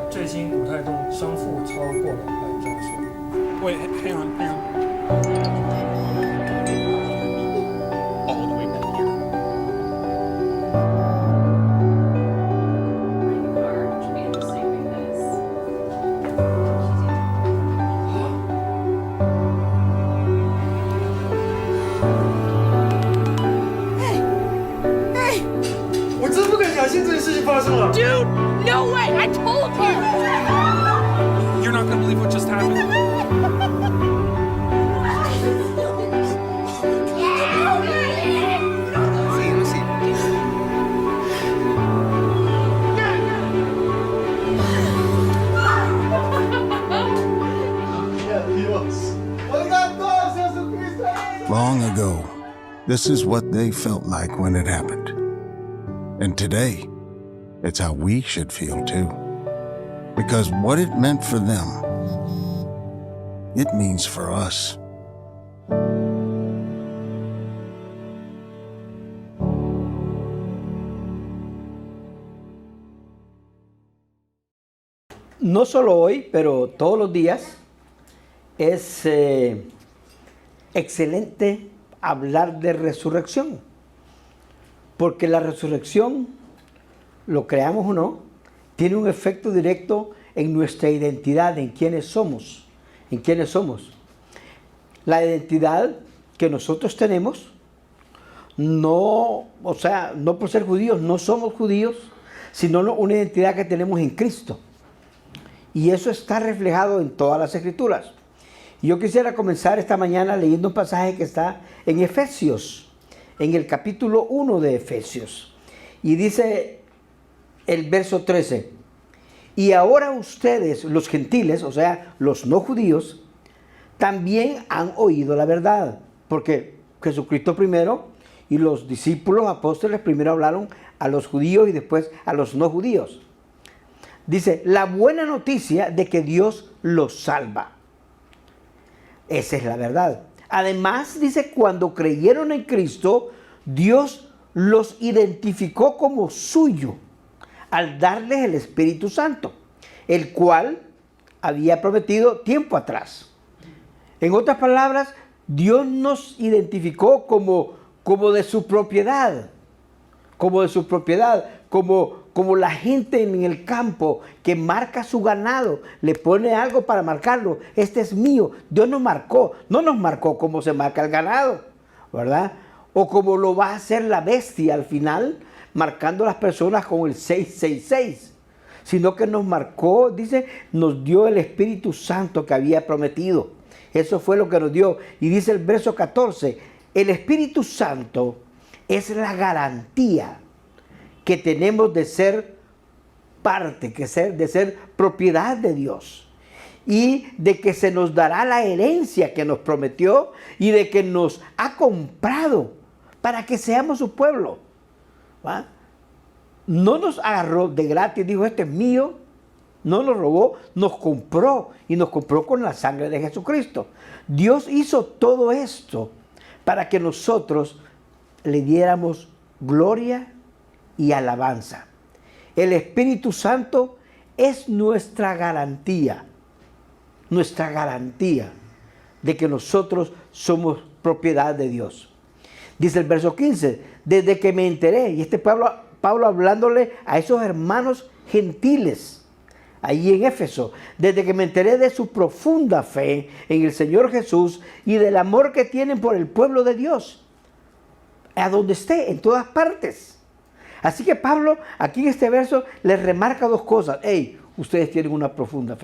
最新股态中双负超过了百张数。Wait, hang on. All the way back here. My car should be interesting because我真不敢相信这件事情发生了。 Dude, no way! I told you! You're not gonna believe what just happened. Dios. Oigan todos, Jesucristo. Long ago, this is what they felt like when it happened. And today, it's how we should feel too. Because what it meant for them, it means for us. No solo hoy, pero todos los días es excelente hablar de resurrección, porque la resurrección, lo creamos o no, tiene un efecto directo en nuestra identidad, en quiénes somos, La identidad que nosotros tenemos, no por ser judíos, no somos judíos, sino una identidad que tenemos en Cristo. Y eso está reflejado en todas las Escrituras. Yo quisiera comenzar esta mañana leyendo un pasaje que está en Efesios, en el capítulo 1 de Efesios. Y dice el verso 13, y ahora ustedes, los gentiles, o sea, los no judíos, también han oído la verdad. Porque Jesucristo primero y los discípulos, apóstoles, primero hablaron a los judíos y después a los no judíos. Dice, la buena noticia de que Dios los salva. Esa es la verdad. Además, dice, cuando creyeron en Cristo, Dios los identificó como suyo al darles el Espíritu Santo, el cual había prometido tiempo atrás. En otras palabras, Dios nos identificó como de su propiedad, como la gente en el campo que marca su ganado, le pone algo para marcarlo. Este es mío. Dios nos marcó, no nos marcó como se marca el ganado, ¿verdad? O como lo va a hacer la bestia al final, marcando a las personas con el 666. Sino que nos marcó, dice, nos dio el Espíritu Santo que había prometido. Eso fue lo que nos dio. Y dice el verso 14, el Espíritu Santo es la garantía que tenemos de ser parte, de ser propiedad de Dios, y de que se nos dará la herencia que nos prometió y de que nos ha comprado para que seamos su pueblo. ¿Va? No nos agarró de gratis, dijo, este es mío, no nos robó, nos compró, y nos compró con la sangre de Jesucristo. Dios hizo todo esto para que nosotros le diéramos gloria y alabanza. El Espíritu Santo es nuestra garantía de que nosotros somos propiedad de Dios. Dice el verso 15, desde que me enteré, y Pablo hablándole a esos hermanos gentiles, allí en Éfeso, desde que me enteré de su profunda fe en el Señor Jesús y del amor que tienen por el pueblo de Dios, a donde esté, en todas partes. Así que Pablo, aquí en este verso, les remarca dos cosas. Hey, ustedes tienen una profunda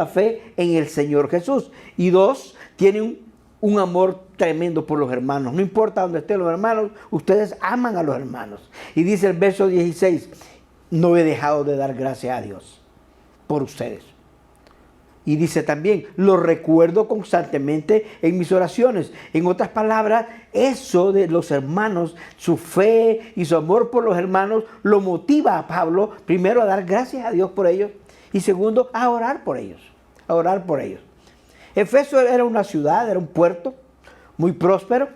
fe en el Señor Jesús. Y dos, tienen un amor tremendo por los hermanos. No importa dónde estén los hermanos, ustedes aman a los hermanos. Y dice el verso 16, no he dejado de dar gracias a Dios por ustedes. Y dice también, lo recuerdo constantemente en mis oraciones. En otras palabras, eso de los hermanos, su fe y su amor por los hermanos, lo motiva a Pablo, primero, a dar gracias a Dios por ellos, y segundo, a orar por ellos, a orar por ellos. Efeso era una ciudad, era un puerto muy próspero,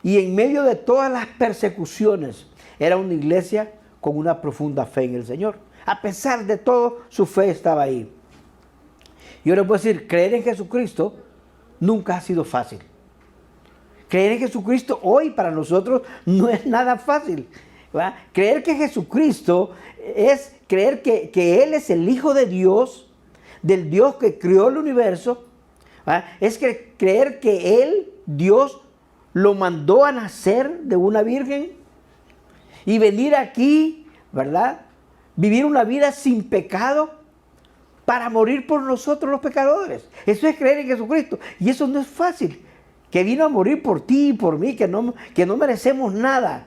y en medio de todas las persecuciones, era una iglesia con una profunda fe en el Señor. A pesar de todo, su fe estaba ahí. Yo les puedo decir, creer en Jesucristo nunca ha sido fácil. Creer en Jesucristo hoy para nosotros no es nada fácil, ¿verdad? Creer que Jesucristo es creer que Él es el Hijo de Dios, del Dios que creó el universo, ¿verdad? Es creer que Él, Dios, lo mandó a nacer de una virgen y venir aquí, ¿verdad? Vivir una vida sin pecado, para morir por nosotros los pecadores. Eso es creer en Jesucristo. Y eso no es fácil. Que vino a morir por ti y por mí, que no merecemos nada.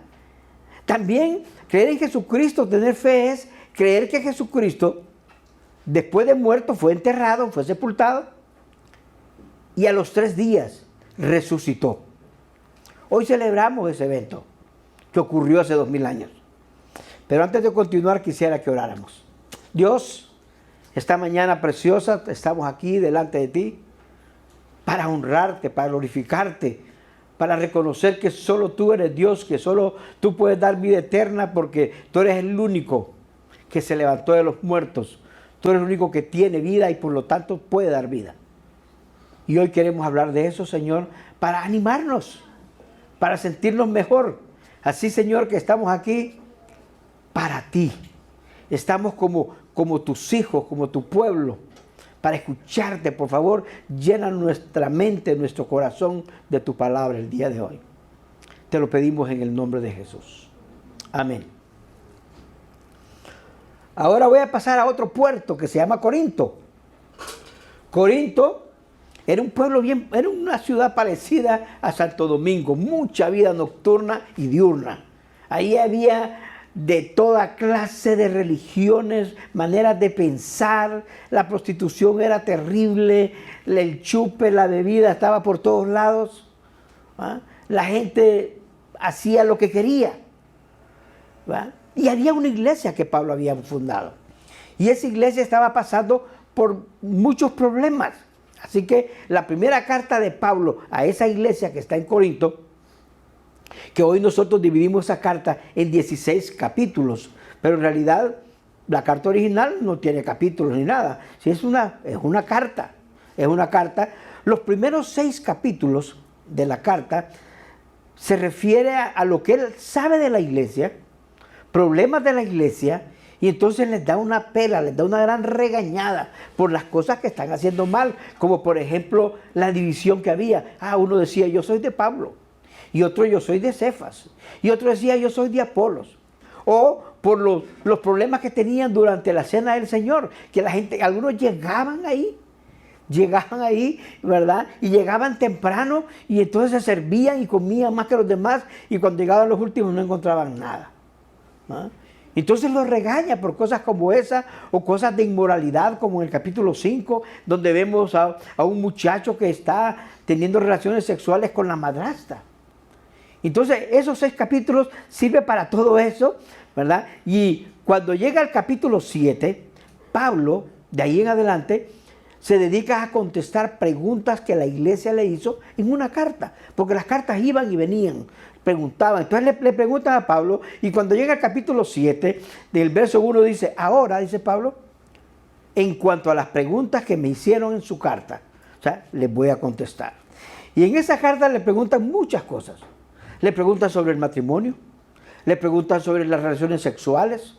También creer en Jesucristo, tener fe, es creer que Jesucristo, después de muerto, fue enterrado, fue sepultado, y a los 3 días resucitó. Hoy celebramos ese evento que ocurrió hace 2000 años. Pero antes de continuar, quisiera que oráramos. Dios, esta mañana preciosa estamos aquí delante de ti para honrarte, para glorificarte, para reconocer que solo tú eres Dios, que solo tú puedes dar vida eterna porque tú eres el único que se levantó de los muertos. Tú eres el único que tiene vida y por lo tanto puede dar vida. Y hoy queremos hablar de eso, Señor, para animarnos, para sentirnos mejor. Así, Señor, que estamos aquí para ti. Estamos como tus hijos, como tu pueblo, para escucharte. Por favor, llena nuestra mente, nuestro corazón de tu palabra el día de hoy. Te lo pedimos en el nombre de Jesús. Amén. Ahora voy a pasar a otro puerto que se llama Corinto. Corinto era un pueblo era una ciudad parecida a Santo Domingo, mucha vida nocturna y diurna. Ahí había de toda clase de religiones, maneras de pensar. La prostitución era terrible, el chupe, la bebida estaba por todos lados. ¿Va? La gente hacía lo que quería. ¿Va? Y había una iglesia que Pablo había fundado. Y esa iglesia estaba pasando por muchos problemas. Así que la primera carta de Pablo a esa iglesia que está en Corinto, que hoy nosotros dividimos esa carta en 16 capítulos, pero en realidad la carta original no tiene capítulos ni nada. Sí, es una carta. Es una carta. Los primeros 6 capítulos de la carta se refiere a lo que él sabe de la iglesia, problemas de la iglesia, y entonces les da una pela, les da una gran regañada por las cosas que están haciendo mal, como por ejemplo la división que había. Uno decía, yo soy de Pablo, y otro, yo soy de Cefas, y otro decía, yo soy de Apolos. O por los problemas que tenían durante la cena del Señor, que la gente, algunos llegaban ahí, ¿verdad? Y llegaban temprano, y entonces se servían y comían más que los demás, y cuando llegaban los últimos no encontraban nada. ¿Ah? Entonces los regaña por cosas como esa, o cosas de inmoralidad, como en el capítulo 5, donde vemos a un muchacho que está teniendo relaciones sexuales con la madrastra. Entonces esos 6 capítulos sirven para todo eso, ¿verdad? Y cuando llega al capítulo 7, Pablo, de ahí en adelante, se dedica a contestar preguntas que la iglesia le hizo en una carta, porque las cartas iban y venían, preguntaban. Entonces le preguntan a Pablo, y cuando llega al capítulo 7, del verso 1 dice, ahora, dice Pablo, en cuanto a las preguntas que me hicieron en su carta, o sea, les voy a contestar. Y en esa carta le preguntan muchas cosas. Le preguntan sobre el matrimonio, le preguntan sobre las relaciones sexuales,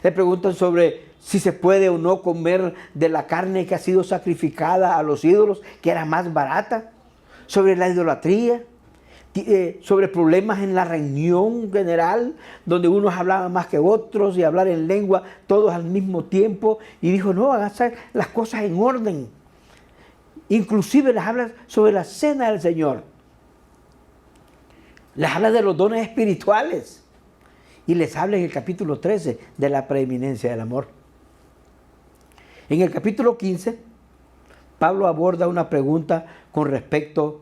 le preguntan sobre si se puede o no comer de la carne que ha sido sacrificada a los ídolos, que era más barata, sobre la idolatría, sobre problemas en la reunión general, donde unos hablaban más que otros y hablar en lengua todos al mismo tiempo. Y dijo, no, hagan las cosas en orden. Inclusive les habla sobre la cena del Señor. Les habla de los dones espirituales. Y les habla en el capítulo 13 de la preeminencia del amor. En el capítulo 15, Pablo aborda una pregunta con respecto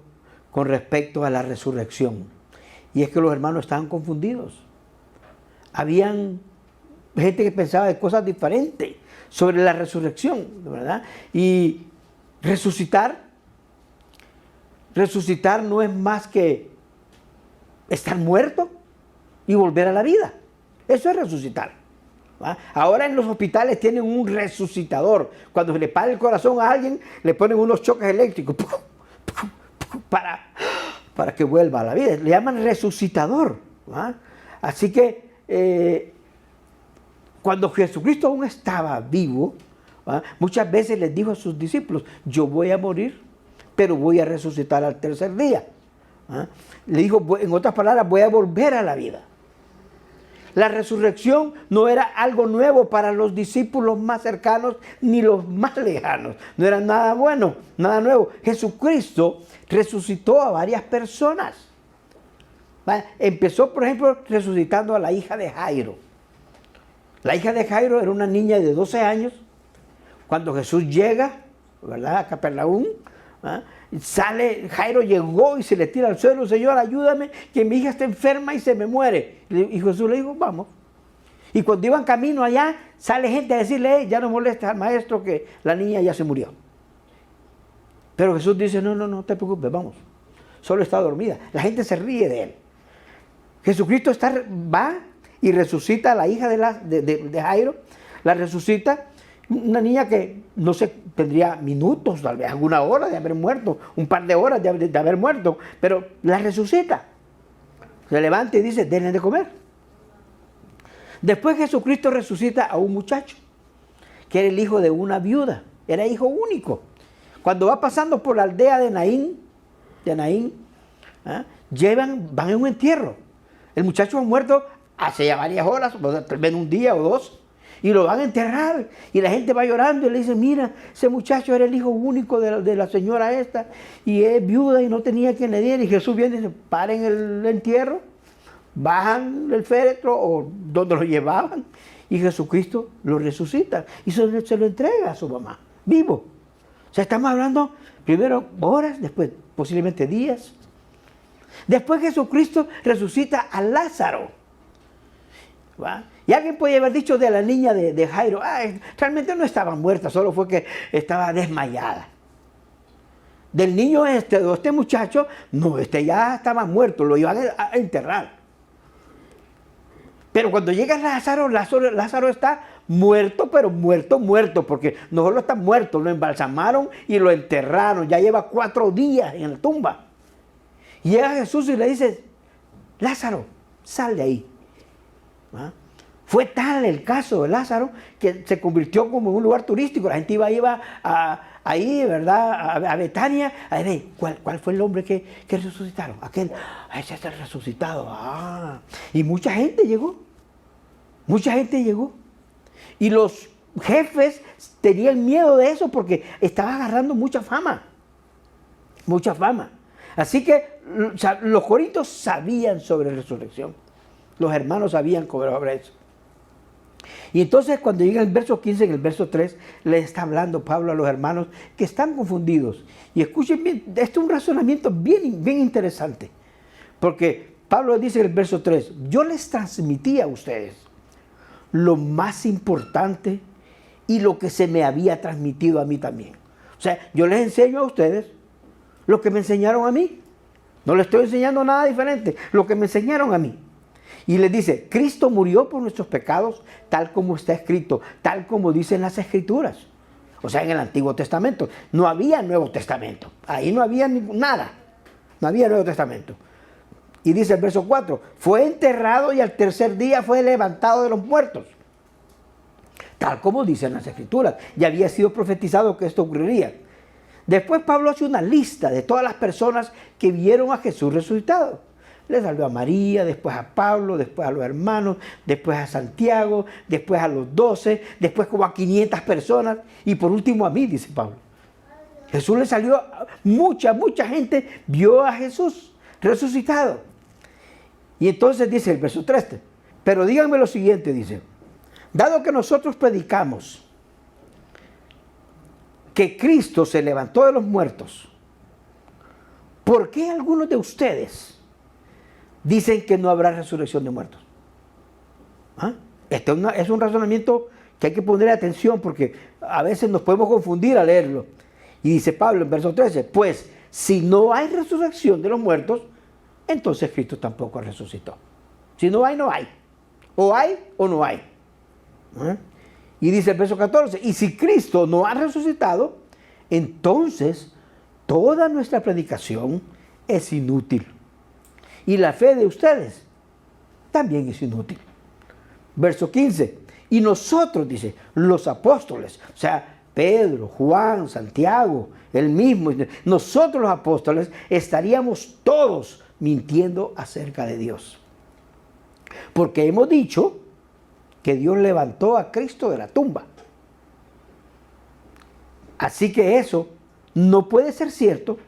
a la resurrección. Y es que los hermanos estaban confundidos. Habían gente que pensaba de cosas diferentes sobre la resurrección, ¿verdad? Y resucitar no es más que estar muerto y volver a la vida. Eso es resucitar. ¿Va? Ahora en los hospitales tienen un resucitador. Cuando se le para el corazón a alguien, le ponen unos choques eléctricos para que vuelva a la vida. Le llaman resucitador. ¿Va? Así que cuando Jesucristo aún estaba vivo, ¿va? Muchas veces les dijo a sus discípulos, yo voy a morir, pero voy a resucitar al tercer día. ¿Va? Le dijo, en otras palabras, voy a volver a la vida. La resurrección no era algo nuevo para los discípulos más cercanos ni los más lejanos. No era nada bueno, nada nuevo. Jesucristo resucitó a varias personas. ¿Va? Empezó, por ejemplo, resucitando a la hija de Jairo. La hija de Jairo era una niña de 12 años. Cuando Jesús llega, ¿verdad?, a Capernaum, ¿va? Sale, Jairo llegó y se le tira al suelo, Señor, ayúdame, que mi hija está enferma y se me muere. Y Jesús le dijo, vamos. Y cuando iban camino allá, sale gente a decirle, ya no molestes al maestro que la niña ya se murió. Pero Jesús dice, no te preocupes, vamos. Solo está dormida. La gente se ríe de él. Jesucristo va y resucita a la hija de Jairo, la resucita. Una niña que no sé, tendría minutos, tal vez alguna hora de haber muerto, un par de horas de haber muerto, pero la resucita. Se levanta y dice, denle de comer. Después Jesucristo resucita a un muchacho, que era el hijo de una viuda, era hijo único. Cuando va pasando por la aldea de Naín, van en un entierro. El muchacho ha muerto hace ya varias horas, tal vez un día o dos, y lo van a enterrar. Y la gente va llorando y le dice, mira, ese muchacho era el hijo único de la señora esta, y es viuda y no tenía quien le diera. Y Jesús viene y dice, paren el entierro, bajan el féretro o donde lo llevaban, y Jesucristo lo resucita y se lo entrega a su mamá, vivo. O sea, estamos hablando primero horas, después posiblemente días. Después Jesucristo resucita a Lázaro. ¿Va? Y alguien puede haber dicho de la niña de Jairo, realmente no estaba muerta, solo fue que estaba desmayada. Del niño de este muchacho, no, ya estaba muerto, lo iban a enterrar. Pero cuando llega Lázaro está muerto, pero muerto, porque no solo está muerto, lo embalsamaron y lo enterraron, ya lleva 4 días en la tumba. Y llega Jesús y le dice, Lázaro, sal de ahí. ¿Ah? Fue tal el caso de Lázaro que se convirtió como en un lugar turístico. La gente iba ahí, ¿verdad? A Betania. A ver, ¿cuál fue el hombre que resucitaron? Aquel, ese es el resucitado. Y mucha gente llegó. Y los jefes tenían miedo de eso porque estaba agarrando mucha fama. Así que los corintios sabían sobre la resurrección. Los hermanos sabían sobre eso. Y entonces cuando llega el verso 15, en el verso 3, le está hablando Pablo a los hermanos que están confundidos. Y escuchen bien, este es un razonamiento bien interesante. Porque Pablo dice en el verso 3, yo les transmití a ustedes lo más importante y lo que se me había transmitido a mí también. O sea, yo les enseño a ustedes lo que me enseñaron a mí. No les estoy enseñando nada diferente, lo que me enseñaron a mí. Y les dice, Cristo murió por nuestros pecados, tal como está escrito, tal como dicen las Escrituras. O sea, en el Antiguo Testamento. No había Nuevo Testamento. Ahí no había nada. No había Nuevo Testamento. Y dice el verso 4, fue enterrado y al tercer día fue levantado de los muertos. Tal como dicen las Escrituras. Ya había sido profetizado que esto ocurriría. Después Pablo hace una lista de todas las personas que vieron a Jesús resucitado. Le saludó a María, después a Pablo, después a los hermanos, después a Santiago, después a los 12, después como a 500 personas y por último a mí, dice Pablo. Jesús le salió, mucha gente vio a Jesús resucitado. Y entonces dice el verso 13, pero díganme lo siguiente, dice, dado que nosotros predicamos que Cristo se levantó de los muertos, ¿por qué algunos de ustedes dicen que no habrá resurrección de muertos? ¿Ah? Este es un razonamiento que hay que poner atención porque a veces nos podemos confundir al leerlo. Y dice Pablo en verso 13, pues si no hay resurrección de los muertos, entonces Cristo tampoco resucitó. Si no hay, no hay. O hay o no hay. ¿Ah? Y dice el verso 14, y si Cristo no ha resucitado, entonces toda nuestra predicación es inútil. Y la fe de ustedes también es inútil. Verso 15, y nosotros, dice, los apóstoles, o sea, Pedro, Juan, Santiago, el mismo, nosotros los apóstoles estaríamos todos mintiendo acerca de Dios. Porque hemos dicho que Dios levantó a Cristo de la tumba. Así que eso no puede ser cierto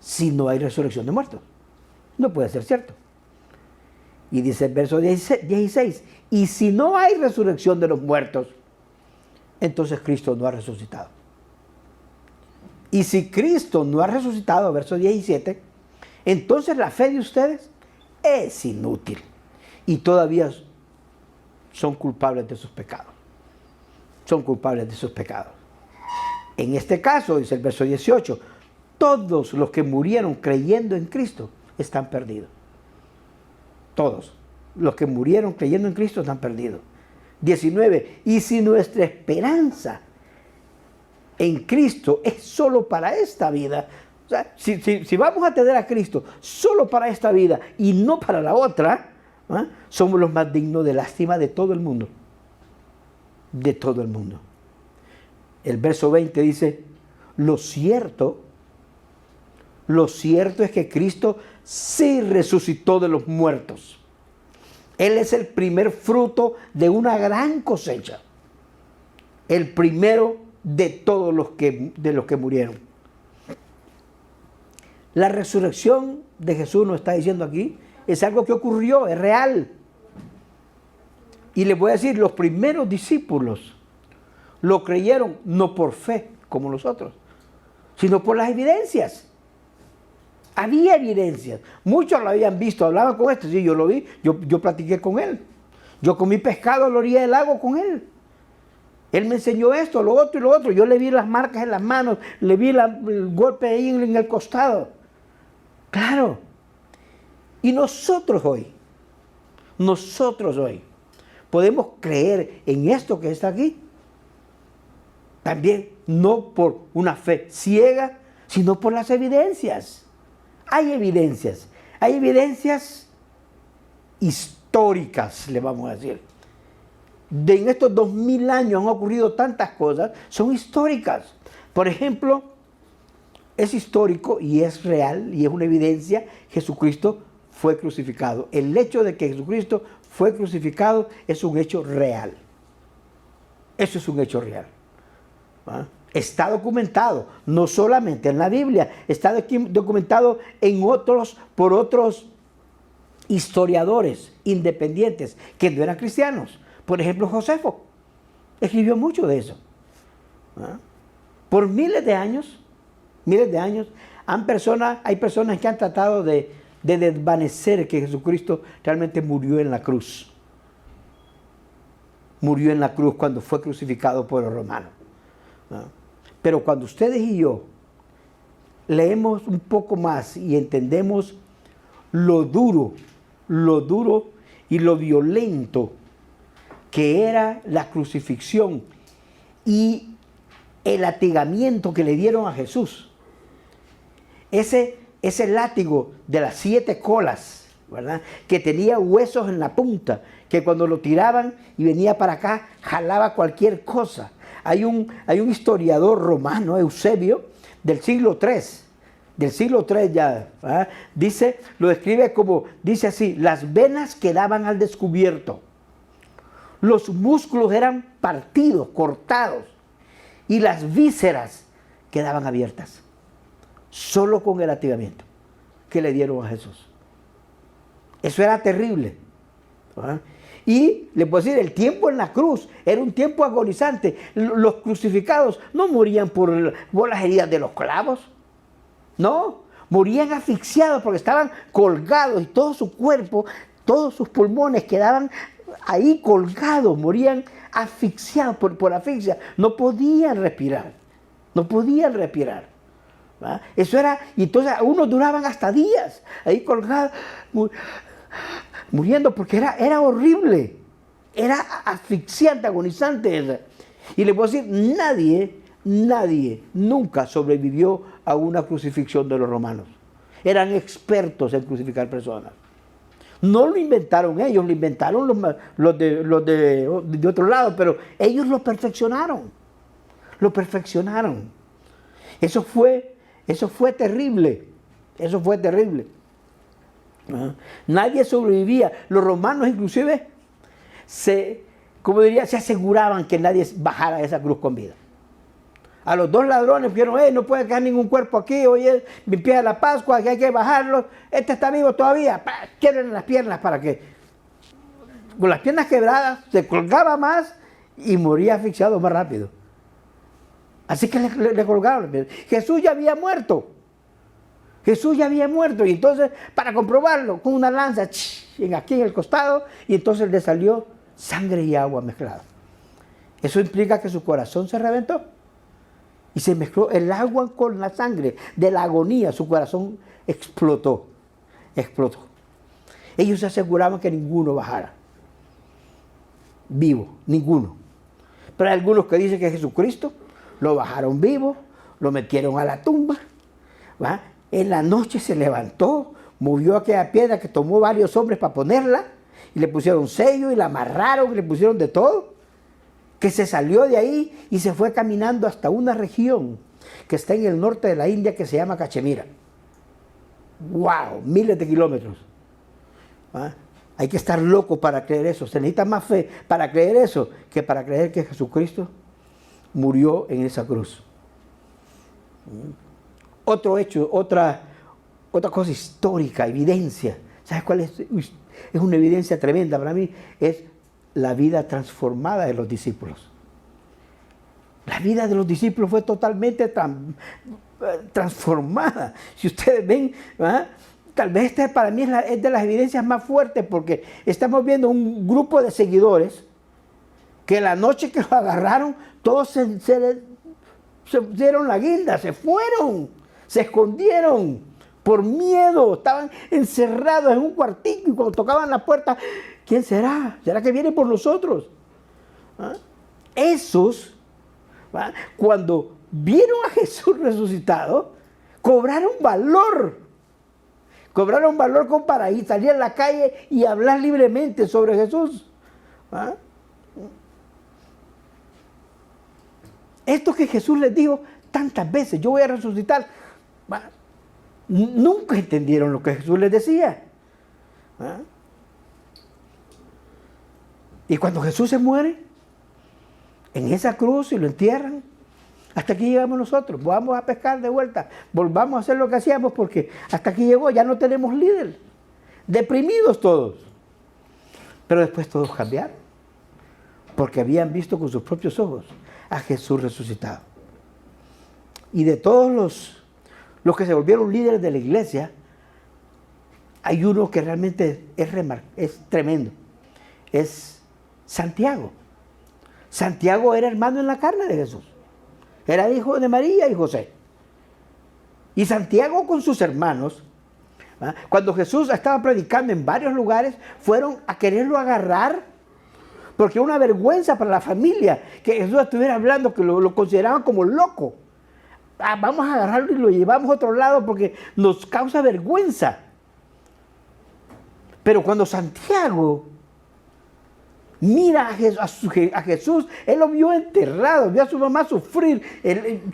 si no hay resurrección de muertos. No puede ser cierto. Y dice el verso 16, y si no hay resurrección de los muertos, entonces Cristo no ha resucitado. Y si Cristo no ha resucitado, verso 17, entonces la fe de ustedes es inútil. Y todavía son culpables de sus pecados. Son culpables de sus pecados. En este caso, dice el verso 18, todos los que murieron creyendo en Cristo están perdidos. Todos los que murieron creyendo en Cristo están perdidos. 19, y si nuestra esperanza en Cristo es solo para esta vida, o sea, si vamos a tener a Cristo solo para esta vida y no para la otra, ¿eh? Somos los más dignos de lástima de todo el mundo. De todo el mundo. El verso 20 dice, lo cierto es que Cristo sí resucitó de los muertos. Él es el primer fruto de una gran cosecha. El primero de todos los que murieron. La resurrección de Jesús, nos está diciendo aquí, es algo que ocurrió, es real. Y les voy a decir, los primeros discípulos lo creyeron no por fe, como nosotros, sino por las evidencias. Había evidencias. Muchos lo habían visto, hablaban con esto. Sí, yo lo vi, yo platiqué con él. Yo comí pescado a la orilla del lago con él. Él me enseñó esto, lo otro y lo otro. Yo le vi las marcas en las manos, le vi el golpe ahí en el costado. Claro. Y nosotros hoy, podemos creer en esto que está aquí. También no por una fe ciega, sino por las evidencias. Hay evidencias históricas, le vamos a decir. En estos 2000 años han ocurrido tantas cosas, son históricas. Por ejemplo, es histórico y es real y es una evidencia, Jesucristo fue crucificado. El hecho de que Jesucristo fue crucificado es un hecho real. Eso es un hecho real. ¿Ah? Está documentado, no solamente en la Biblia, está documentado por otros historiadores independientes que no eran cristianos. Por ejemplo, Josefo escribió mucho de eso. ¿Ah? Por miles de años, hay personas que han tratado de desvanecer que Jesucristo realmente murió en la cruz. Murió en la cruz cuando fue crucificado por los romanos. ¿Ah? Pero cuando ustedes y yo leemos un poco más y entendemos lo duro y lo violento que era la crucifixión y el latigamiento que le dieron a Jesús. Ese látigo de las 7 colas, ¿verdad? Que tenía huesos en la punta, que cuando lo tiraban y venía para acá, jalaba cualquier cosa. Hay un historiador romano, Eusebio, del siglo III ya, ¿verdad? Lo describe como, dice así, las venas quedaban al descubierto, los músculos eran partidos, cortados, y las vísceras quedaban abiertas, solo con el latigamiento que le dieron a Jesús. Eso era terrible, ¿verdad? Y le puedo decir, el tiempo en la cruz era un tiempo agonizante. Los crucificados no morían por las heridas de los clavos. No, morían asfixiados porque estaban colgados y todo su cuerpo, todos sus pulmones quedaban ahí colgados, morían asfixiados por asfixia. No podían respirar, no podían respirar. ¿Va? Eso era, y entonces unos duraban hasta días ahí colgados, muriendo porque era horrible, era asfixiante, agonizante. Y le puedo decir, nadie nunca sobrevivió a una crucifixión de los romanos. Eran expertos en crucificar personas. No lo inventaron ellos, lo inventaron los de otro lado, pero ellos lo perfeccionaron. Lo perfeccionaron. Eso fue terrible. Eso fue terrible. Nadie sobrevivía. Los romanos inclusive se aseguraban que nadie bajara de esa cruz con vida. A los 2 ladrones dijeron, no puede quedar ningún cuerpo aquí, hoy es mi pie de la Pascua, que hay que bajarlo, este está vivo todavía, quiebren las piernas para que, con las piernas quebradas, se colgaba más y moría asfixiado más rápido. Así que le colgaron. Jesús ya había muerto. Jesús ya había muerto, y entonces, para comprobarlo, con una lanza, aquí en el costado, y entonces le salió sangre y agua mezclada. Eso implica que su corazón se reventó. Y se mezcló el agua con la sangre de la agonía. Su corazón explotó. Ellos se aseguraban que ninguno bajara vivo, ninguno. Pero hay algunos que dicen que Jesucristo lo bajaron vivo, lo metieron a la tumba. ¿Va? En la noche se levantó, movió aquella piedra que tomó varios hombres para ponerla, y le pusieron sello y la amarraron y le pusieron de todo. Que se salió de ahí y se fue caminando hasta una región que está en el norte de la India que se llama Cachemira. ¡Wow! Miles de kilómetros. ¿Ah? Hay que estar loco para creer eso. Se necesita más fe para creer eso que para creer que Jesucristo murió en esa cruz. Otro hecho, otra cosa histórica, evidencia. ¿Sabes cuál es? Es una evidencia tremenda para mí. Es la vida transformada de los discípulos. La vida de los discípulos fue totalmente transformada. Si ustedes ven, ¿verdad? Tal vez esta para mí es de las evidencias más fuertes, porque estamos viendo un grupo de seguidores que la noche que los agarraron, todos se dieron la guinda, se fueron, se escondieron por miedo, estaban encerrados en un cuartito, y cuando tocaban la puerta, ¿quién será? ¿Será que viene por nosotros? ¿Ah? Esos, ¿va? Cuando vieron a Jesús resucitado, cobraron valor como para ir, salir a la calle y hablar libremente sobre Jesús. ¿Ah? Esto que Jesús les dijo tantas veces, yo voy a resucitar, ¿va? Nunca entendieron lo que Jesús les decía. ¿Ah? Y cuando Jesús se muere en esa cruz y lo entierran, hasta aquí llegamos nosotros. Vamos a pescar de vuelta, volvamos a hacer lo que hacíamos, porque hasta aquí llegó, ya no tenemos líder. Deprimidos todos. Pero después todos cambiaron, porque habían visto con sus propios ojos a Jesús resucitado. Y de todos los que se volvieron líderes de la iglesia, hay uno que realmente es tremendo. Es Santiago. Santiago era hermano en la carne de Jesús. Era hijo de María y José. Y Santiago con sus hermanos, ¿verdad? Cuando Jesús estaba predicando en varios lugares, fueron a quererlo agarrar, porque era una vergüenza para la familia que Jesús estuviera hablando, que lo consideraban como loco. Vamos a agarrarlo y lo llevamos a otro lado porque nos causa vergüenza. Pero cuando Santiago mira a Jesús, él lo vio enterrado, vio a su mamá sufrir,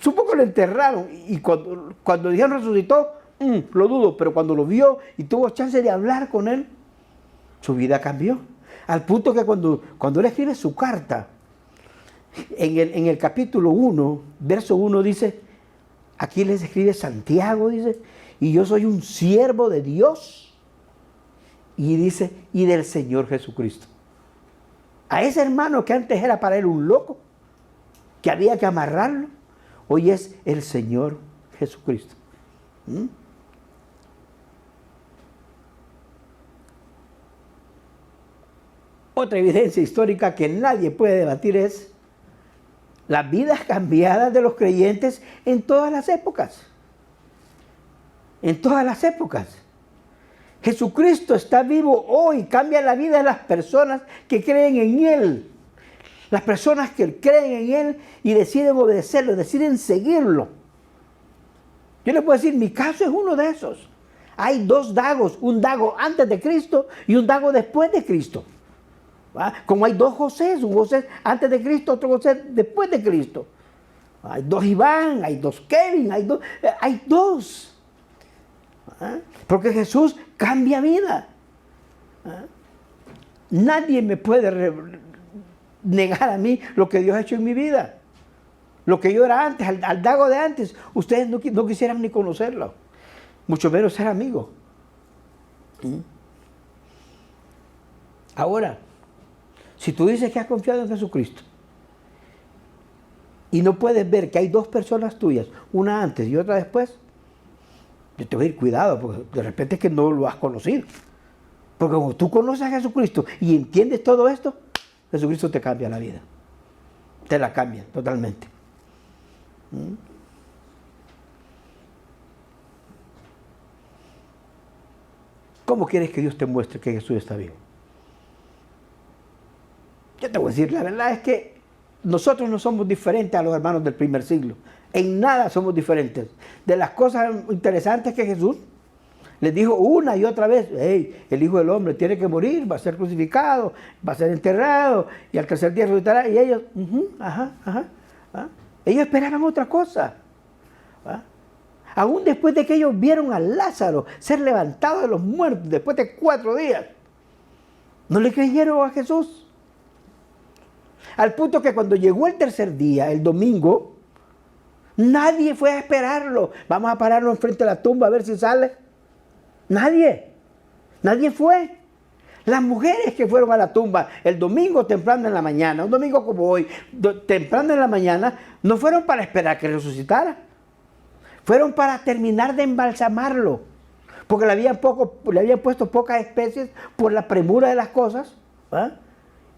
supo que lo enterraron, y cuando dijeron resucitó, lo dudo, pero cuando lo vio y tuvo chance de hablar con él, su vida cambió. Al punto que cuando él escribe su carta, en el capítulo 1, verso 1 dice, aquí les escribe Santiago, dice, y yo soy un siervo de Dios, y dice, y del Señor Jesucristo. A ese hermano que antes era para él un loco, que había que amarrarlo, hoy es el Señor Jesucristo. ¿Mm? Otra evidencia histórica que nadie puede debatir es las vidas cambiadas de los creyentes en todas las épocas. En todas las épocas. Jesucristo está vivo hoy, cambia la vida de las personas que creen en Él. Las personas que creen en Él y deciden obedecerlo, deciden seguirlo. Yo les puedo decir, mi caso es uno de esos. Hay dos Dagos, un Dago antes de Cristo y un Dago después de Cristo. ¿Va? Como hay dos Josés, un José antes de Cristo, otro José después de Cristo. Hay dos Iván, hay dos Kevin, hay dos. ¿Ah? Porque Jesús cambia vida. ¿Ah? Nadie me puede negar a mí lo que Dios ha hecho en mi vida. Lo que yo era antes, al Dago de antes, ustedes no quisieran ni conocerlo, mucho menos ser amigos. ¿Mm? Ahora, si tú dices que has confiado en Jesucristo y no puedes ver que hay dos personas tuyas, una antes y otra después, yo te voy a ir cuidado, porque de repente es que no lo has conocido. Porque como tú conoces a Jesucristo y entiendes todo esto, Jesucristo te cambia la vida. Te la cambia totalmente. ¿Mm? ¿Cómo quieres que Dios te muestre que Jesús está vivo? Yo te voy a decir, la verdad es que nosotros no somos diferentes a los hermanos del primer siglo. En nada somos diferentes. De las cosas interesantes que Jesús les dijo una y otra vez, hey, el Hijo del Hombre tiene que morir, va a ser crucificado, va a ser enterrado y al tercer día resucitará. Y ellos, ellos esperaban otra cosa. ¿Ah? Aún después de que ellos vieron a Lázaro ser levantado de los muertos, después de 4 días, no le creyeron a Jesús. Al punto que cuando llegó el tercer día, el domingo, nadie fue a esperarlo. Vamos a pararlo enfrente de la tumba a ver si sale. Nadie fue. Las mujeres que fueron a la tumba el domingo temprano en la mañana, un domingo como hoy, temprano en la mañana, no fueron para esperar que resucitara. Fueron para terminar de embalsamarlo. Porque le habían puesto pocas especies por la premura de las cosas. ¿Ah?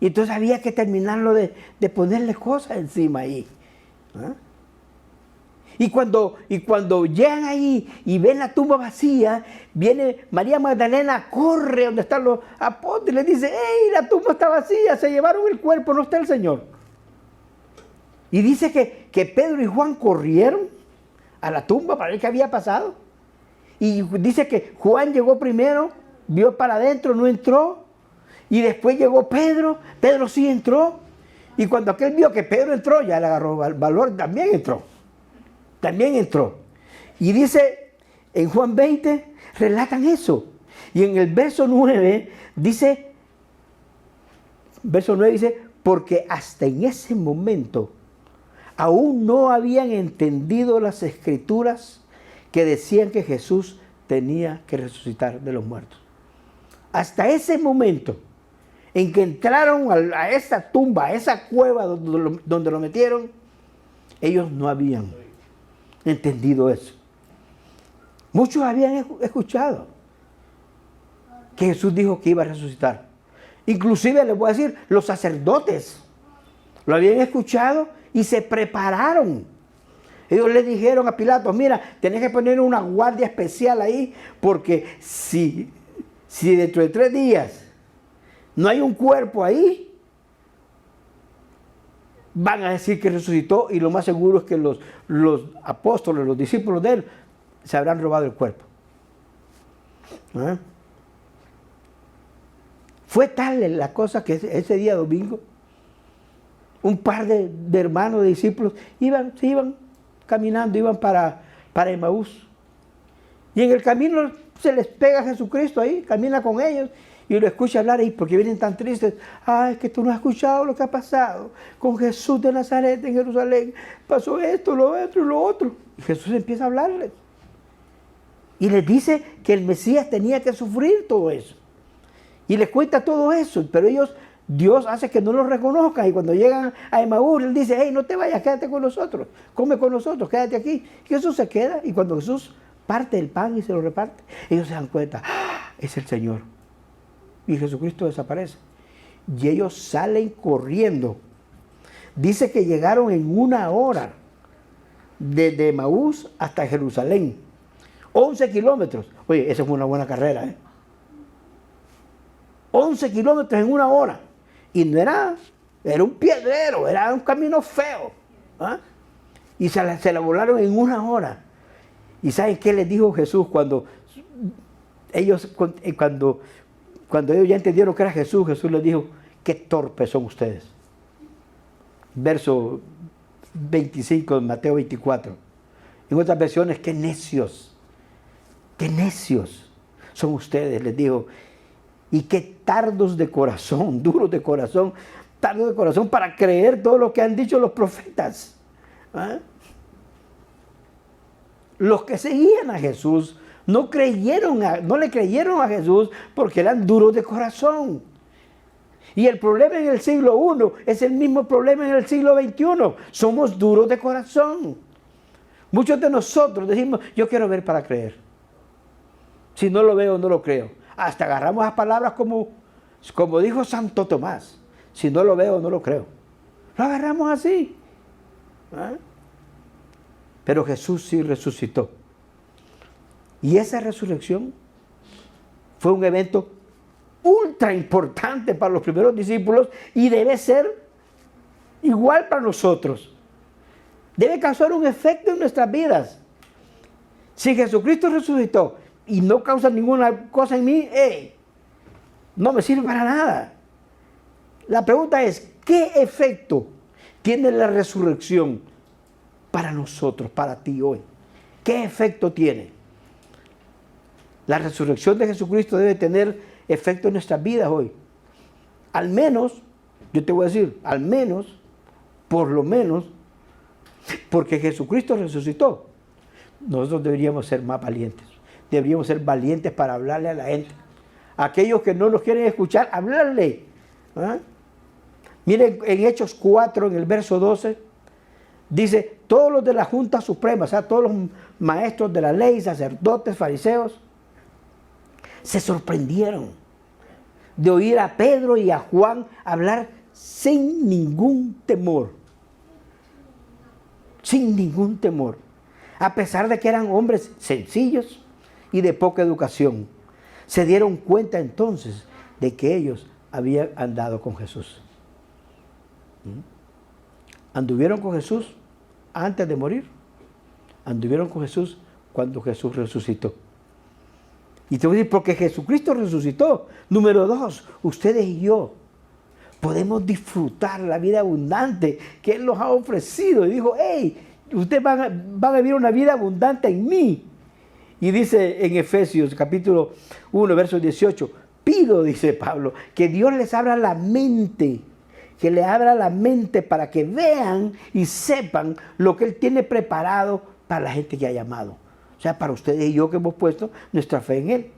Y entonces había que terminarlo de ponerle cosas encima ahí. ¿Ah? Y cuando llegan ahí y ven la tumba vacía, viene María Magdalena, corre donde están los apóstoles y le dice, ¡hey, la tumba está vacía! Se llevaron el cuerpo, no está el Señor. Y dice que Pedro y Juan corrieron a la tumba para ver qué había pasado. Y dice que Juan llegó primero, vio para adentro, no entró. Y después llegó Pedro sí entró. Y cuando aquel vio que Pedro entró, ya le agarró valor, también entró. Y dice, en Juan 20, relatan eso. Y en el verso 9 dice, porque hasta en ese momento aún no habían entendido las escrituras que decían que Jesús tenía que resucitar de los muertos. Hasta ese momento en que entraron a esa tumba, a esa cueva donde lo metieron, ellos no habían entendido eso. Muchos habían escuchado que Jesús dijo que iba a resucitar. Inclusive les voy a decir, los sacerdotes lo habían escuchado y se prepararon. Ellos le dijeron a Pilato, mira, tenés que poner una guardia especial ahí, porque si dentro de 3 días no hay un cuerpo ahí, van a decir que resucitó, y lo más seguro es que los apóstoles, los discípulos de él, se habrán robado el cuerpo. ¿Ah? Fue tal la cosa que ese día domingo, un par de hermanos, de discípulos, se iban caminando, iban para Emaús. Y en el camino se les pega Jesucristo ahí, camina con ellos y lo escucha hablar ahí, porque vienen tan tristes. Es que tú no has escuchado lo que ha pasado con Jesús de Nazaret en Jerusalén. Pasó esto, lo otro y lo otro. Y Jesús empieza a hablarles. Y les dice que el Mesías tenía que sufrir todo eso. Y les cuenta todo eso, pero ellos Dios hace que no los reconozcan y cuando llegan a Emaús, Él dice, hey, no te vayas, quédate con nosotros, come con nosotros, quédate aquí. Y Jesús se queda y cuando Jesús parte el pan y se lo reparte, ellos se dan cuenta, ¡ah! Es el Señor. Y Jesucristo desaparece. Y ellos salen corriendo. Dice que llegaron en 1 hora desde Emaús hasta Jerusalén. 11 kilómetros. Oye, esa fue una buena carrera, ¿eh? 11 kilómetros en 1 hora. Y no era un piedrero, era un camino feo. ¿Ah? Y se la volaron en 1 hora. ¿Y saben qué les dijo Jesús cuando ellos ya entendieron que era Jesús? Jesús les dijo, qué torpes son ustedes. Verso 25 de Mateo 24. En otras versiones, qué necios son ustedes, les dijo. Y qué tardos de corazón, duros de corazón, tardos de corazón para creer todo lo que han dicho los profetas. ¿Ah? Los que seguían a Jesús no le creyeron a Jesús porque eran duros de corazón. Y el problema en el siglo I es el mismo problema en el siglo XXI. Somos duros de corazón. Muchos de nosotros decimos, yo quiero ver para creer. Si no lo veo, no lo creo. Hasta agarramos las palabras como dijo Santo Tomás. Si no lo veo, no lo creo. Lo agarramos así. ¿Ah? Pero Jesús sí resucitó. Y esa resurrección fue un evento ultra importante para los primeros discípulos y debe ser igual para nosotros. Debe causar un efecto en nuestras vidas. Si Jesucristo resucitó y no causa ninguna cosa en mí, no me sirve para nada. La pregunta es, ¿qué efecto tiene la resurrección para nosotros, para ti hoy? ¿Qué efecto tiene? La resurrección de Jesucristo debe tener efecto en nuestras vidas hoy. Al menos, yo te voy a decir, al menos, por lo menos, porque Jesucristo resucitó, nosotros deberíamos ser más valientes. Deberíamos ser valientes para hablarle a la gente. Aquellos que no nos quieren escuchar, hablarle. ¿Ah? Miren, en Hechos 4, en el verso 12, dice, todos los de la Junta Suprema, o sea, todos los maestros de la ley, sacerdotes, fariseos, se sorprendieron de oír a Pedro y a Juan hablar sin ningún temor. Sin ningún temor. A pesar de que eran hombres sencillos y de poca educación. Se dieron cuenta entonces de que ellos habían andado con Jesús. ¿Anduvieron con Jesús antes de morir? Anduvieron con Jesús cuando Jesús resucitó. Y te voy a decir, porque Jesucristo resucitó. Número 2, ustedes y yo podemos disfrutar la vida abundante que Él nos ha ofrecido. Y dijo, hey, ustedes van a vivir una vida abundante en mí. Y dice en Efesios capítulo 1, verso 18, pido, dice Pablo, que Dios les abra la mente, que le abra la mente para que vean y sepan lo que Él tiene preparado para la gente que ha llamado. O sea, para ustedes y yo que hemos puesto nuestra fe en Él.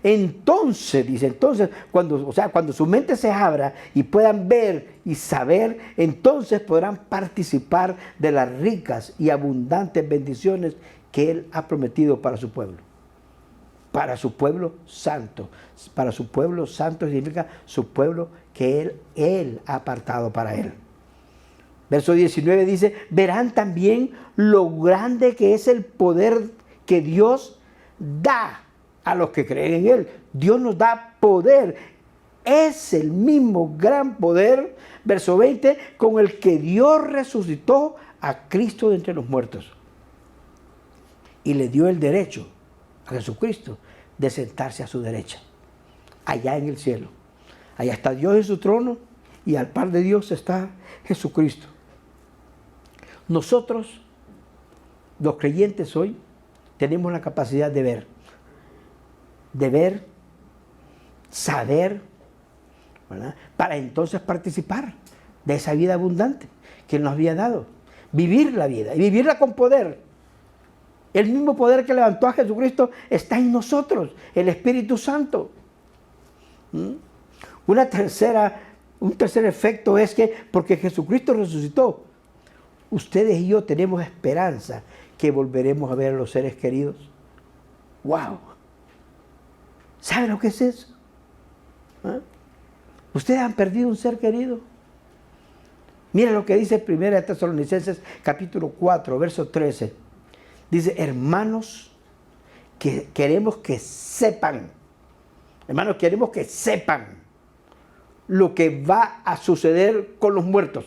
Entonces, dice, cuando su mente se abra y puedan ver y saber, entonces podrán participar de las ricas y abundantes bendiciones que Él ha prometido para su pueblo. Para su pueblo santo. Para su pueblo santo significa su pueblo que Él ha apartado para Él. Verso 19 dice, verán también lo grande que es el poder que Dios da a los que creen en Él. Dios nos da poder. Es el mismo gran poder, verso 20, con el que Dios resucitó a Cristo de entre los muertos. Y le dio el derecho a Jesucristo de sentarse a su derecha, allá en el cielo. Allá está Dios en su trono y al par de Dios está Jesucristo. Nosotros, los creyentes hoy, tenemos la capacidad de ver, saber, ¿verdad? Para entonces participar de esa vida abundante que Él nos había dado. Vivir la vida y vivirla con poder. El mismo poder que levantó a Jesucristo está en nosotros, el Espíritu Santo. Una tercera Un tercer efecto es que porque Jesucristo resucitó, ustedes y yo tenemos esperanza que volveremos a ver a los seres queridos. ¡Wow! ¿Saben lo que es eso? ¿Ah? ¿Ustedes han perdido un ser querido? Mira lo que dice 1 Tesalonicenses capítulo 4, verso 13. Dice, hermanos, que queremos que sepan, lo que va a suceder con los muertos,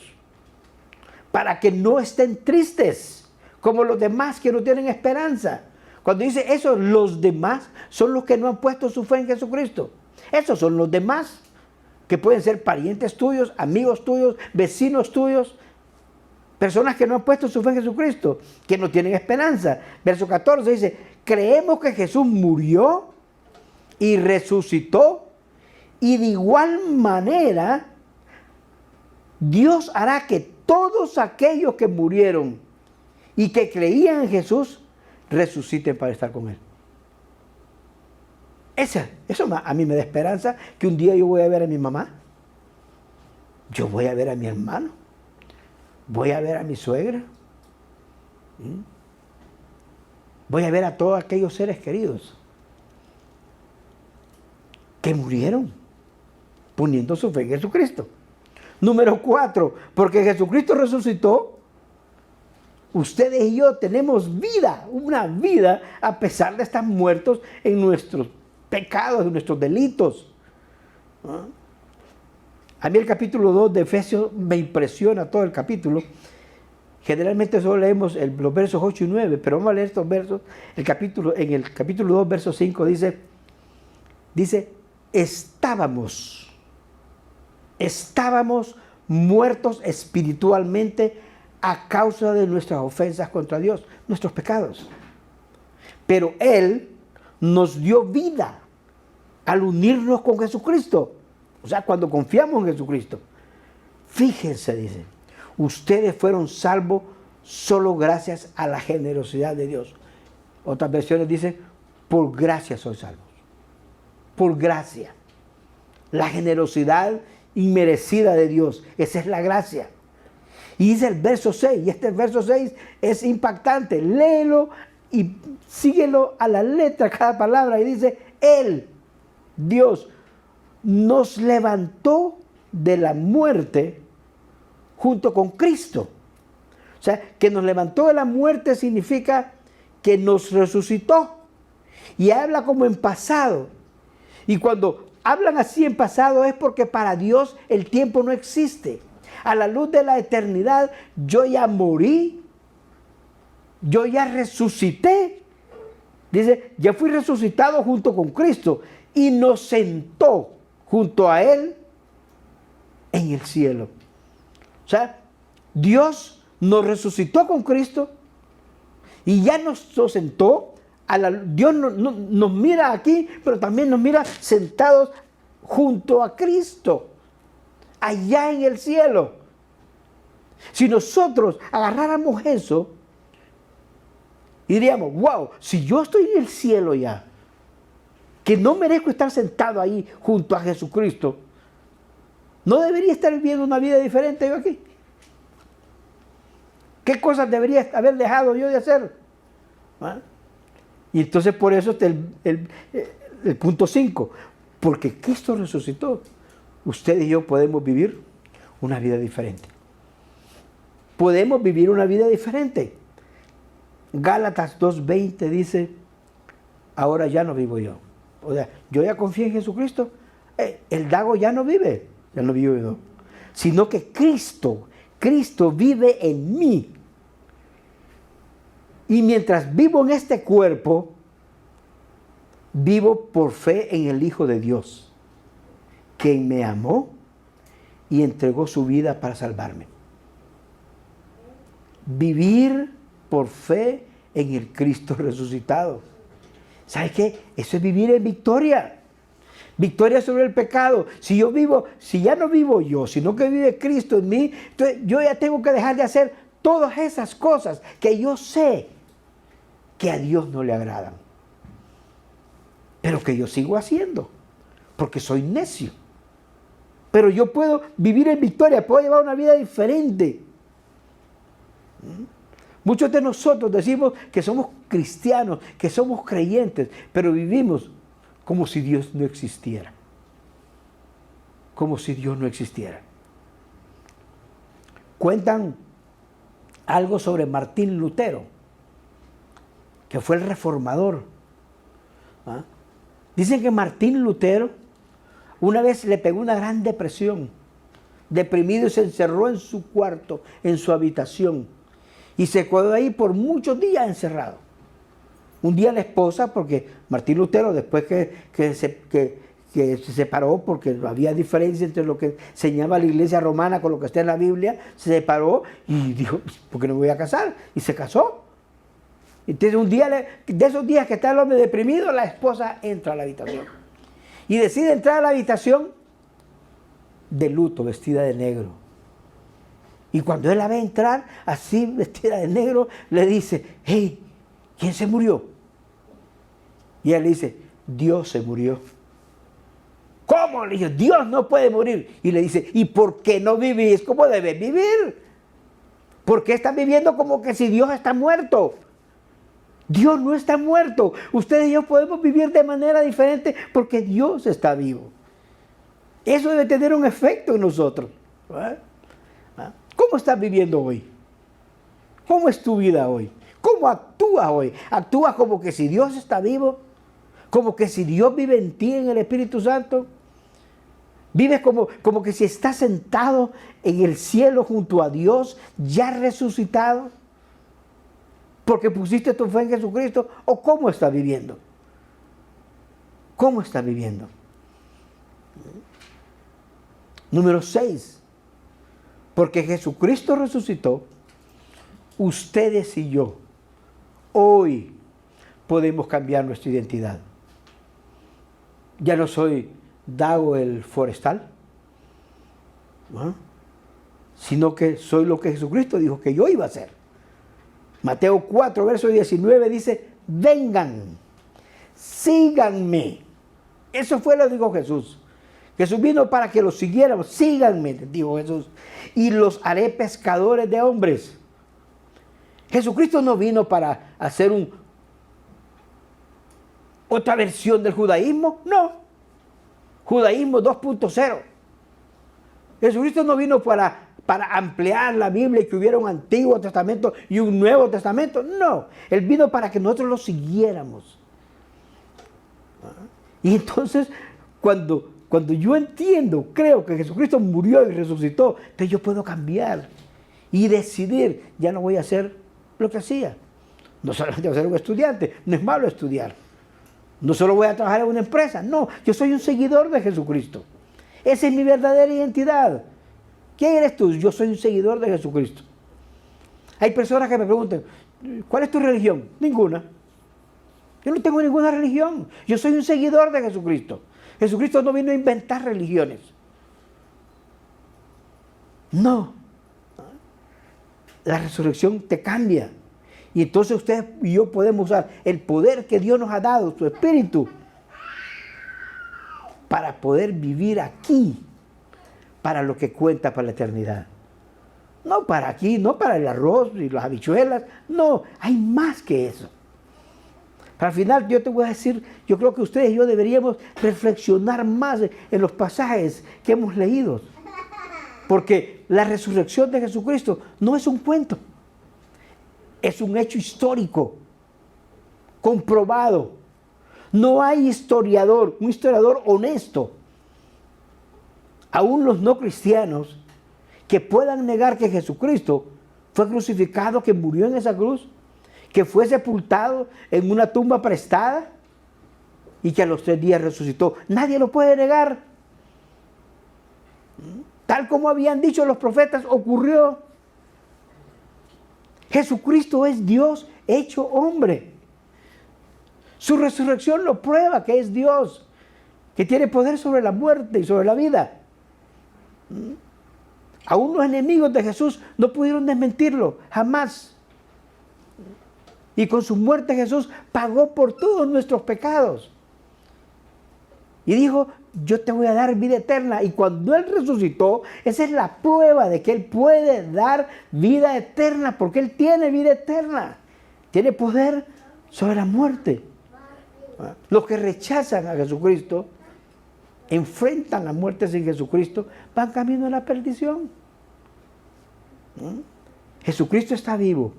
para que no estén tristes como los demás que no tienen esperanza. Cuando dice eso, los demás son los que no han puesto su fe en Jesucristo. Esos son los demás, que pueden ser parientes tuyos, amigos tuyos, vecinos tuyos, personas que no han puesto su fe en Jesucristo, que no tienen esperanza. Verso 14 dice, creemos que Jesús murió y resucitó, y de igual manera Dios hará que todos aquellos que murieron y que creían en Jesús resuciten para estar con Él. Eso a mí me da esperanza, que un día yo voy a ver a mi mamá, yo voy a ver a mi hermano, voy a ver a mi suegra, voy a ver a todos aquellos seres queridos que murieron poniendo su fe en Jesucristo. Número 4, porque Jesucristo resucitó, ustedes y yo tenemos vida, una vida, a pesar de estar muertos en nuestros pecados, en nuestros delitos. ¿Ah? A mí el capítulo 2 de Efesios me impresiona todo el capítulo. Generalmente solo leemos los versos 8 y 9, pero vamos a leer estos versos. En el capítulo 2, verso 5 dice, estábamos muertos espiritualmente a causa de nuestras ofensas contra Dios, nuestros pecados. Pero Él nos dio vida al unirnos con Jesucristo. O sea, cuando confiamos en Jesucristo. Fíjense, dice, ustedes fueron salvos solo gracias a la generosidad de Dios. Otras versiones dicen, por gracia sois salvos. Por gracia. La generosidad inmerecida de Dios. Esa es la gracia. Y dice el verso 6, y este verso 6 es impactante. Léelo y síguelo a la letra cada palabra. Y dice, Él, Dios, nos levantó de la muerte junto con Cristo. O sea, que nos levantó de la muerte significa que nos resucitó. Y habla como en pasado. Y cuando hablan así en pasado es porque para Dios el tiempo no existe. A la luz de la eternidad, yo ya morí, yo ya resucité. Dice, ya fui resucitado junto con Cristo y nos sentó junto a Él en el cielo. O sea, Dios nos resucitó con Cristo y ya nos sentó. Dios nos mira aquí, pero también nos mira sentados junto a Cristo, allá en el cielo. Si nosotros agarráramos eso y diríamos, wow, si yo estoy en el cielo ya, que no merezco estar sentado ahí junto a Jesucristo, ¿no debería estar viviendo una vida diferente yo aquí? ¿Qué cosas debería haber dejado yo de hacer? ¿Ah? Y entonces por eso está el punto 5. Porque Cristo resucitó. Usted y yo podemos vivir una vida diferente. Podemos vivir una vida diferente. Gálatas 2:20 dice, ahora ya no vivo yo. O sea, yo ya confío en Jesucristo. El Dago ya no vive. Ya no vivo yo. Sino que Cristo vive en mí. Y mientras vivo en este cuerpo, vivo por fe en el Hijo de Dios, quien me amó y entregó su vida para salvarme. Vivir por fe en el Cristo resucitado. ¿Sabe qué? Eso es vivir en victoria. Victoria sobre el pecado. Si ya no vivo yo, sino que vive Cristo en mí, entonces yo ya tengo que dejar de hacer todas esas cosas que yo sé que a Dios no le agradan, pero que yo sigo haciendo, porque soy necio, pero yo puedo vivir en victoria, puedo llevar una vida diferente. Muchos de nosotros decimos que somos cristianos, que somos creyentes, pero vivimos como si Dios no existiera. Como si Dios no existiera. Cuentan algo sobre Martín Lutero, que fue el reformador. ¿Ah? Dicen que Martín Lutero una vez le pegó una gran depresión, deprimido, y se encerró en su cuarto, en su habitación, y se quedó ahí por muchos días encerrado. Un día la esposa, porque Martín Lutero, después que se separó, porque había diferencia entre lo que enseñaba la iglesia romana con lo que está en la Biblia, se separó y dijo, ¿por qué no me voy a casar? Y se casó. Entonces un día, de esos días que está el hombre deprimido, la esposa entra a la habitación. Y decide entrar a la habitación de luto, vestida de negro. Y cuando él la ve entrar, así vestida de negro, le dice, hey, ¿quién se murió? Y él le dice, Dios se murió. ¿Cómo? Le dice, Dios no puede morir. Y le dice, ¿y por qué no vivís como debes vivir? ¿Por qué están viviendo como que si Dios está muerto? Dios no está muerto. Ustedes y yo podemos vivir de manera diferente porque Dios está vivo. Eso debe tener un efecto en nosotros. ¿Cómo estás viviendo hoy? ¿Cómo es tu vida hoy? ¿Cómo actúas hoy? ¿Actúas como que si Dios está vivo? ¿Como que si Dios vive en ti, en el Espíritu Santo? ¿Vives como que si estás sentado en el cielo junto a Dios, ya resucitado? ¿Porque pusiste tu fe en Jesucristo? ¿O cómo estás viviendo? ¿Cómo estás viviendo? Número 6. Porque Jesucristo resucitó, ustedes y yo hoy podemos cambiar nuestra identidad. Ya no soy Dago el forestal, ¿no? Sino que soy lo que Jesucristo dijo que yo iba a ser. Mateo 4, verso 19 dice, vengan, síganme. Eso fue lo que dijo Jesús. Jesús vino para que los siguiéramos. Síganme, dijo Jesús, y los haré pescadores de hombres. Jesucristo no vino para hacer otra versión del judaísmo. No. Judaísmo 2.0. Jesucristo no vino para ampliar la Biblia y que hubiera un Antiguo Testamento y un Nuevo Testamento. No. Él vino para que nosotros lo siguiéramos. Y entonces, cuando yo entiendo, creo que Jesucristo murió y resucitó, entonces yo puedo cambiar y decidir, ya no voy a hacer lo que hacía. No solamente voy a ser un estudiante, no es malo estudiar. No solo voy a trabajar en una empresa, no, yo soy un seguidor de Jesucristo. Esa es mi verdadera identidad. ¿Quién eres tú? Yo soy un seguidor de Jesucristo. Hay personas que me preguntan, ¿cuál es tu religión? Ninguna. Yo no tengo ninguna religión. Yo soy un seguidor de Jesucristo. Jesucristo no vino a inventar religiones. No. La resurrección te cambia. Y entonces usted y yo podemos usar el poder que Dios nos ha dado, su Espíritu, para poder vivir aquí, para lo que cuenta para la eternidad. No para aquí, no para el arroz y las habichuelas. No, hay más que eso. Al final yo te voy a decir, yo creo que ustedes y yo deberíamos reflexionar más en los pasajes que hemos leído. Porque la resurrección de Jesucristo no es un cuento. Es un hecho histórico, comprobado. No hay historiador, un historiador honesto, aún los no cristianos, que puedan negar que Jesucristo fue crucificado, que murió en esa cruz, que fue sepultado en una tumba prestada y que a los 3 días resucitó. Nadie lo puede negar. Tal como habían dicho los profetas, ocurrió. Jesucristo es Dios hecho hombre. Su resurrección lo prueba que es Dios, que tiene poder sobre la muerte y sobre la vida. Aún los enemigos de Jesús no pudieron desmentirlo, jamás. Y con su muerte Jesús pagó por todos nuestros pecados. Y dijo, yo te voy a dar vida eterna. Y cuando Él resucitó, esa es la prueba de que Él puede dar vida eterna, porque Él tiene vida eterna. Tiene poder sobre la muerte. Los que rechazan a Jesucristo, enfrentan la muerte sin Jesucristo, van camino a la perdición. Jesucristo está vivo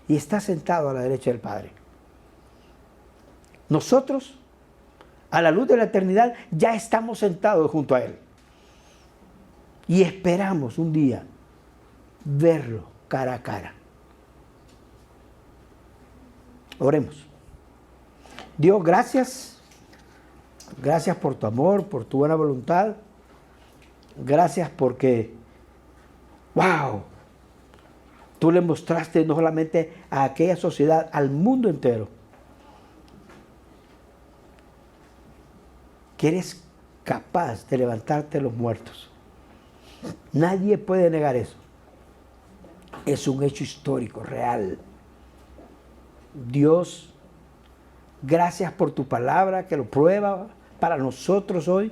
y está sentado a la derecha del Padre. Nosotros, a la luz de la eternidad, ya estamos sentados junto a Él. Y esperamos un día verlo cara a cara. Oremos. Dios, gracias. Gracias por tu amor, por tu buena voluntad. Gracias porque, wow, tú le mostraste no solamente a aquella sociedad, al mundo entero, que eres capaz de levantarte de los muertos. Nadie puede negar eso. Es un hecho histórico, real. Dios, gracias por tu palabra que lo prueba para nosotros hoy.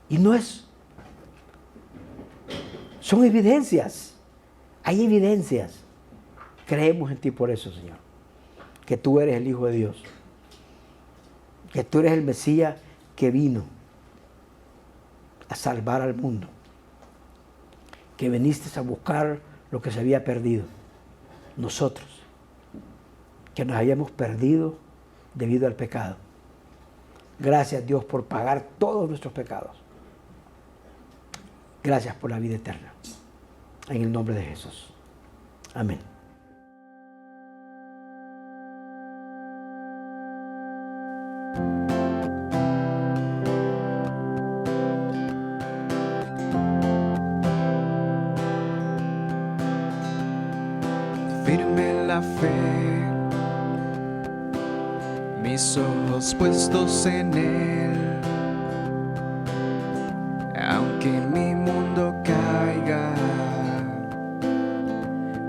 Y no es... Son evidencias. Hay evidencias. Creemos en ti por eso, Señor. Que tú eres el Hijo de Dios. Que tú eres el Mesías que vino a salvar al mundo. Que viniste a buscar lo que se había perdido. Nosotros. Que nos habíamos perdido debido al pecado. Gracias, Dios, por pagar todos nuestros pecados. Gracias por la vida eterna. En el nombre de Jesús. Amén. Firme la fe, mis ojos puestos en Él. Aunque mi mundo caiga,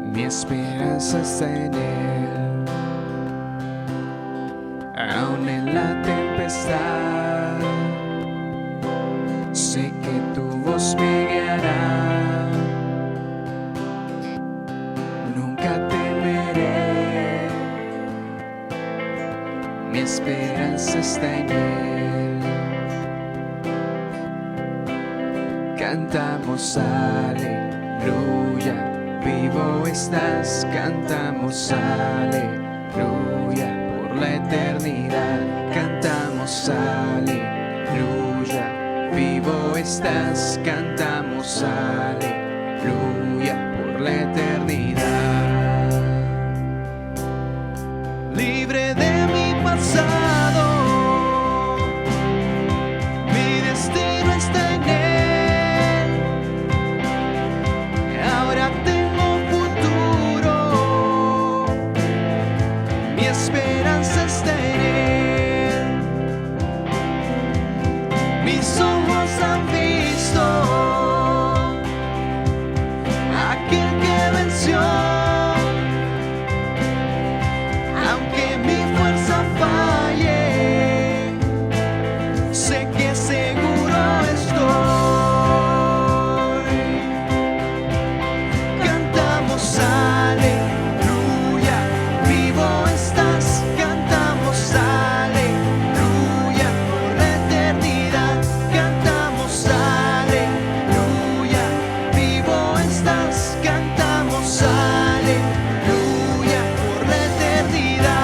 mi esperanza está en Él. Aún en la tempestad, sé que tu voz me guiará. Nunca temeré, mi esperanza está en Él. Cantamos aleluya, vivo estás. Cantamos aleluya, por la eternidad. Cantamos aleluya, vivo estás. Cantamos aleluya, por la eternidad. Libre de mi pasado, mi destino está en Él. Ahora tengo un futuro, mi esperanza está en Él. Mis ojos han visto aquel que venció. Aunque mi fuerza falle, sé que seguro estoy. Cantamos aleluya, vivo estás. Cantamos aleluya, por la eternidad. Cantamos aleluya, vivo estás. Cantamos aleluya, por la eternidad.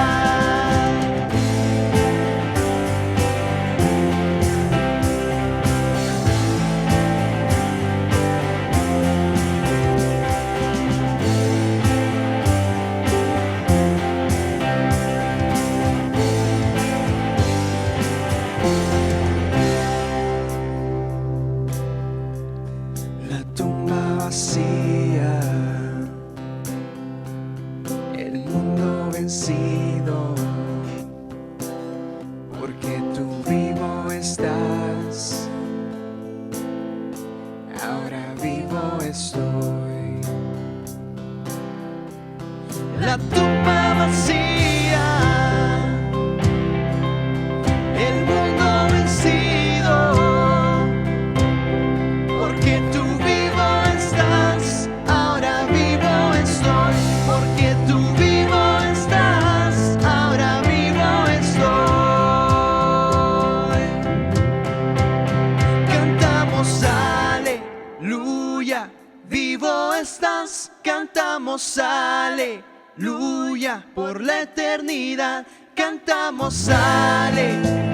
La tumba vacía, el mundo vencido, porque tú vivo estás. Ahora vivo estoy. La tumba vacía, el mundo vencido. conmigo estás, cantamos aleluya por la eternidad, cantamos aleluya.